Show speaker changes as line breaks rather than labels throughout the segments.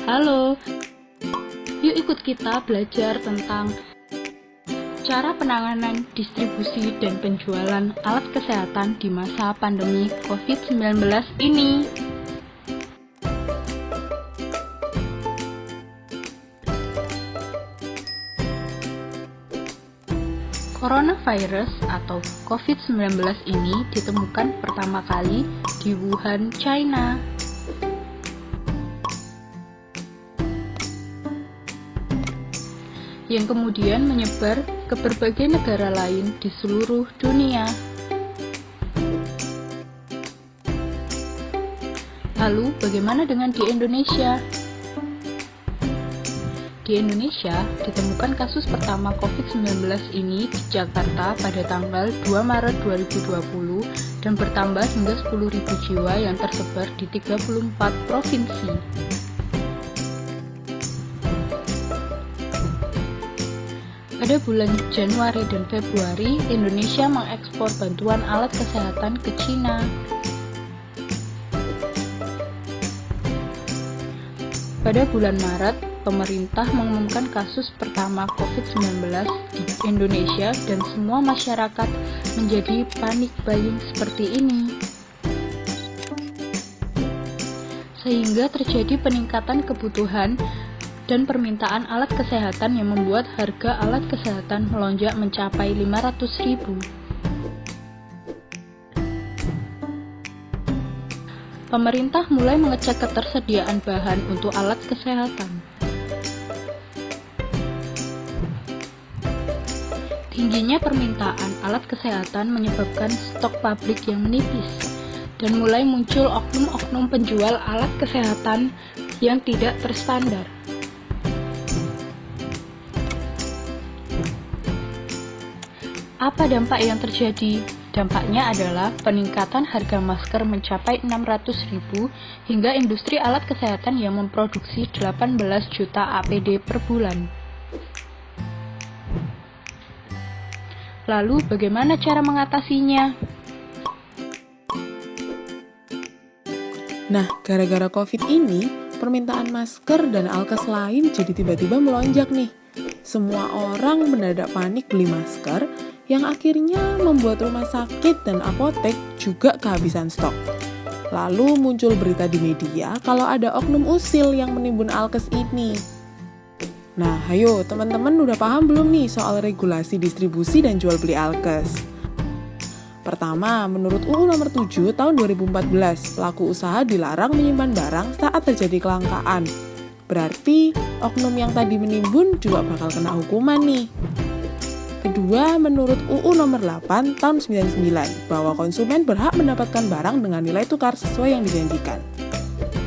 Halo, yuk ikut kita belajar tentang cara penanganan, distribusi, dan penjualan alat kesehatan di masa pandemi COVID-19 ini. Coronavirus atau COVID-19 ini ditemukan pertama kali di Wuhan, China. Yang kemudian menyebar ke berbagai negara lain di seluruh dunia. Lalu, bagaimana dengan di Indonesia? Di Indonesia, ditemukan kasus pertama COVID-19 ini di Jakarta pada tanggal 2 Maret 2020 dan bertambah hingga 10.000 jiwa yang tersebar di 34 provinsi. Pada bulan Januari dan Februari, Indonesia mengekspor bantuan alat kesehatan ke China. Pada bulan Maret, pemerintah mengumumkan kasus pertama COVID-19 di Indonesia dan semua masyarakat menjadi panik buying seperti ini. Sehingga terjadi peningkatan kebutuhan dan permintaan alat kesehatan yang membuat harga alat kesehatan melonjak mencapai 500.000. Pemerintah mulai mengecek ketersediaan bahan untuk alat kesehatan. Tingginya permintaan alat kesehatan menyebabkan stok pabrik yang menipis, dan mulai muncul oknum-oknum penjual alat kesehatan yang tidak terstandar. Apa dampak yang terjadi? Dampaknya adalah peningkatan harga masker mencapai 600.000 hingga industri alat kesehatan yang memproduksi 18 juta APD per bulan. Lalu bagaimana cara mengatasinya?
Nah, gara-gara COVID ini, permintaan masker dan alkes lain jadi tiba-tiba melonjak nih. Semua orang mendadak panik beli masker, yang akhirnya membuat rumah sakit dan apotek juga kehabisan stok. Lalu muncul berita di media kalau ada oknum usil yang menimbun alkes ini. Nah, ayo teman-teman udah paham belum nih soal regulasi distribusi dan jual beli alkes? Pertama, menurut UU nomor 7 tahun 2014, pelaku usaha dilarang menyimpan barang saat terjadi kelangkaan. Berarti oknum yang tadi menimbun juga bakal kena hukuman nih. Kedua, menurut UU nomor 8 tahun 99, bahwa konsumen berhak mendapatkan barang dengan nilai tukar sesuai yang dijanjikan.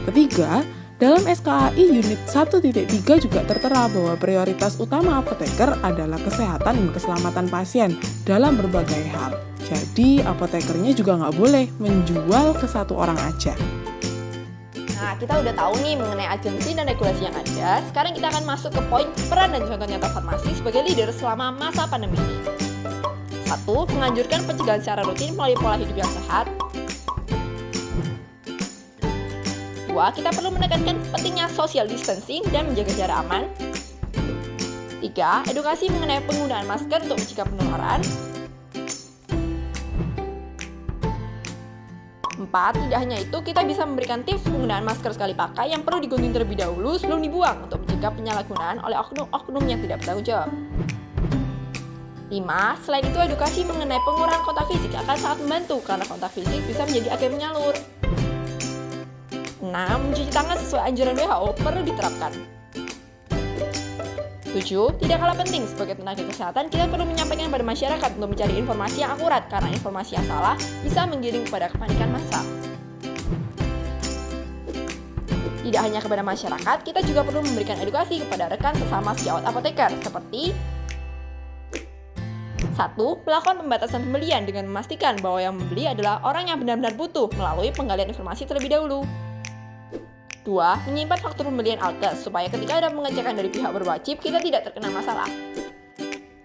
Ketiga, dalam SKAI Unit 1.3 juga tertera bahwa prioritas utama apoteker adalah kesehatan dan keselamatan pasien dalam berbagai hal. Jadi, apotekernya juga nggak boleh menjual ke satu orang aja.
Nah, kita udah tahu nih mengenai agensi dan regulasi yang ada. Sekarang kita akan masuk ke poin peran dan contoh nyata farmasi sebagai leader selama masa pandemi ini. 1. Menganjurkan pencegahan secara rutin melalui pola hidup yang sehat. 2. Kita perlu menekankan pentingnya social distancing dan menjaga jarak aman. 3. Edukasi mengenai penggunaan masker untuk mencegah penularan. 4. Tidak hanya itu, kita bisa memberikan tips penggunaan masker sekali pakai yang perlu digunting terlebih dahulu sebelum dibuang untuk mencegah penyalahgunaan oleh oknum-oknum yang tidak bertanggung jawab. 5. Selain itu, edukasi mengenai pengurangan kontak fisik akan sangat membantu karena kontak fisik bisa menjadi agen penyalur. 6. Mencuci tangan sesuai anjuran WHO perlu diterapkan. 7. Tidak kalah penting, sebagai tenaga kesehatan, kita perlu menyampaikan kepada masyarakat untuk mencari informasi yang akurat, karena informasi yang salah bisa menggiring kepada kepanikan massa. Tidak hanya kepada masyarakat, kita juga perlu memberikan edukasi kepada rekan sesama sejawat apoteker, seperti 1. Melakukan pembatasan pembelian dengan memastikan bahwa yang membeli adalah orang yang benar-benar butuh melalui penggalian informasi terlebih dahulu. 2. Menyimpan faktur pembelian alkes, supaya ketika ada pengecekan dari pihak berwajib, kita tidak terkena masalah.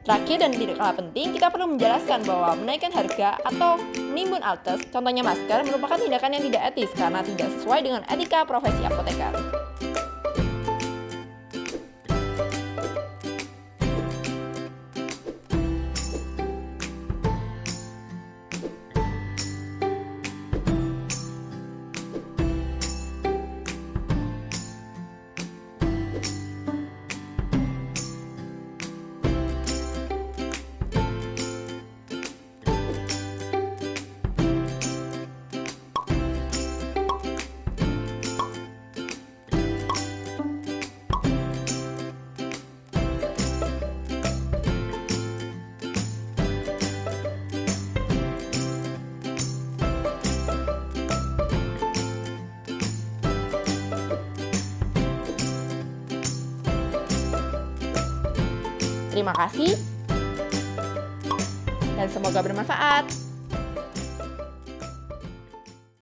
Terakhir dan tidak kalah penting, kita perlu menjelaskan bahwa menaikkan harga atau menimbun alkes, contohnya masker, merupakan tindakan yang tidak etis karena tidak sesuai dengan etika profesi apoteker. Terima kasih dan semoga bermanfaat.